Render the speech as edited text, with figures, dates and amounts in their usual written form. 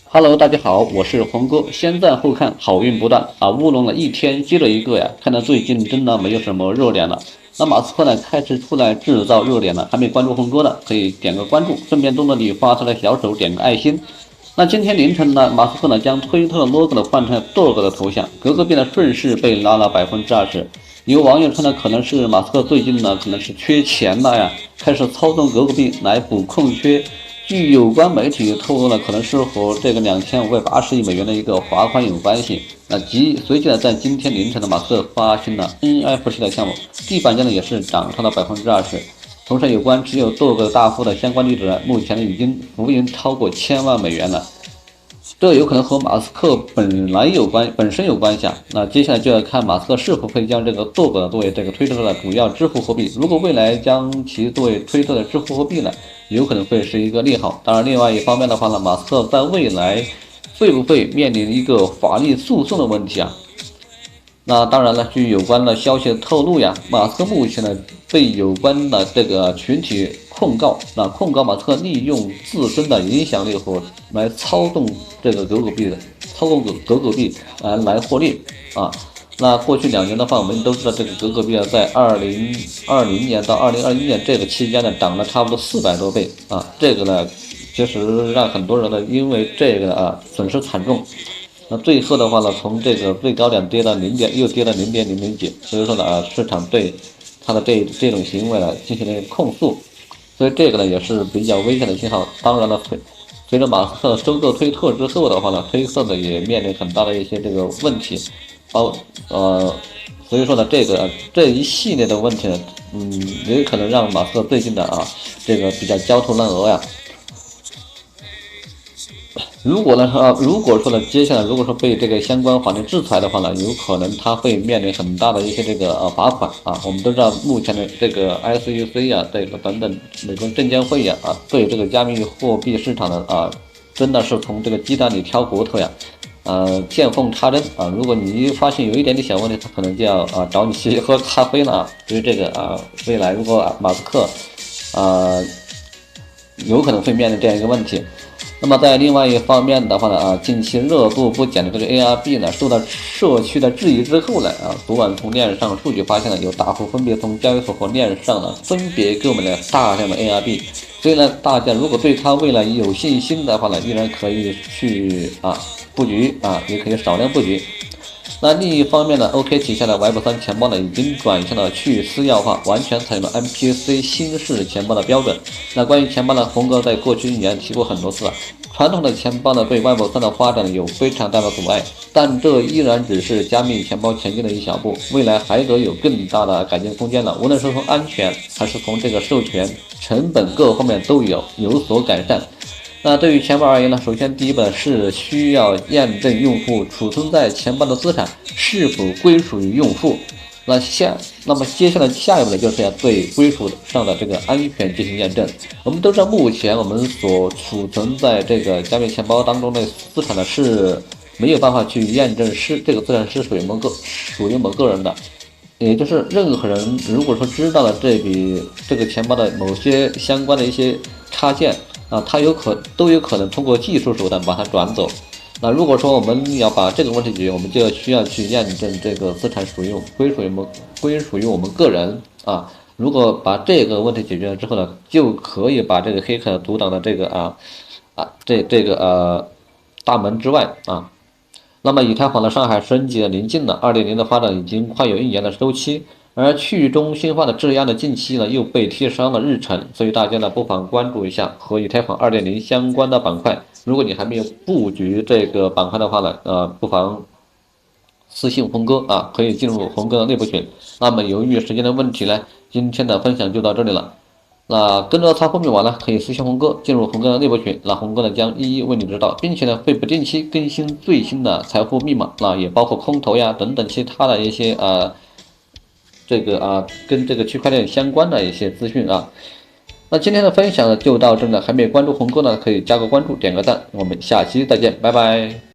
Hello，大家好，我是红哥。先赞后看，好运不断啊！乌龙了一天接着一个呀，看到最近真的没有什么热点了。那马斯克呢，开始出来制造热点了。还没关注红哥的，可以点个关注，顺便动动你发财的小手，点个爱心。那今天凌晨呢，马斯克呢将推特 logo 呢换成多个的头像，格格币呢顺势被拉了20%。有网友称呢，可能是马斯克最近呢可能是缺钱了呀，开始操纵格格币来补空缺。据有关媒体透露呢，可能是和这个2580亿美元的一个罚款有关系。那随即呢，在今天凌晨的马斯克发行了 NFT 的项目，地板价呢也是涨上了20%。同时，有关持有多个大户的相关地址呢，目前呢已经浮盈超过1000万美元了。这有可能和马斯克本身有关系啊。那接下来就要看马斯克是否会将这个 Dog 作为这个推特的主要支付货币。如果未来将其作为推特的支付货币呢，有可能会是一个利好。当然，另外一方面的话呢，马斯克在未来会不会面临一个法律诉讼的问题啊？那当然了，据有关的消息透露呀，马斯克目前呢被有关的这个群体控告，那控告马斯克利用自身的影响力和来操纵这个狗狗币的，操纵狗狗币来获利啊。那过去2年的话，我们都知道这个狗狗币啊，在2020年到2021年这个期间呢，涨了差不多400多倍啊。这个呢，其实让很多人呢因为这个损失惨重。那最后的话呢，从这个最高点跌到又跌了0.009，所以说呢市场对他的这种行为呢进行了控诉，所以这个呢也是比较危险的信号。当然了，随着马斯克收购推特之后的话呢，推特呢也面临很大的一些这个问题，包呃，所以说呢这一系列的问题呢，也有可能让马斯克最近的这个比较焦头烂额呀。如果说呢，接下来如果说被这个相关法律制裁的话呢，有可能他会面临很大的一些这个罚款啊。我们都知道目前的这个 SEC 啊，这个等等美国证监会对这个加密货币市场的真的是从这个鸡蛋里挑骨头呀，见缝插针啊。如果你发现有一点点小问题，他可能就要找你去喝咖啡了啊。所以这个未来如果马斯克啊有可能会面临这样一个问题。那么在另外一方面的话呢，近期热度不减的这个 ARB 呢，受到社区的质疑之后呢，昨晚从链上数据发现呢，有大户分别从交易所和链上呢，分别购买了大量的 ARB，所以呢，大家如果对它未来有信心的话呢，依然可以去布局也可以少量布局。那另一方面呢，OK 旗下的 Web3 钱包呢，已经转向了去私钥化，完全采用了 MPC 新式钱包的标准。那关于钱包呢，红哥在过去1年提过很多次了。传统的钱包呢，对 Web3 的发展有非常大的阻碍，但这依然只是加密钱包前进的一小步，未来还得有更大的改进空间了。无论是从安全还是从这个授权成本各方面都有所改善。那对于钱包而言呢，首先第一步是需要验证用户储存在钱包的资产是否归属于用户。那么接下来下一步呢，就是要对归属上的这个安全进行验证。我们都知道，目前我们所储存在这个加密钱包当中的资产呢，是没有办法去验证这个资产是属于某个人的。也就是任何人如果说知道了这个钱包的某些相关的一些插件他都有可能通过技术手段把它转走。那如果说我们要把这个问题解决，我们就需要去验证这个资产归属于我们个人如果把这个问题解决了之后呢，就可以把这个黑客阻挡的这个大门之外那么以太坊的上海升级的临近了，2.0的发展已经快有1年的周期，而去中心化的质押的近期呢又被贴上了日程，所以大家呢不妨关注一下和以太坊2.0相关的板块。如果你还没有布局这个板块的话呢，不妨私信红哥可以进入红哥的内部群。那么由于时间的问题呢，今天的分享就到这里了。那跟着操后面玩呢，可以私信红哥进入红哥的内部群，那红哥呢将一一为你指导，并且呢会不定期更新最新的财富密码，那也包括空投呀等等其他的一些跟这个区块链相关的一些资讯那今天的分享呢就到这里了，还没有关注红哥呢可以加个关注，点个赞，我们下期再见，拜拜。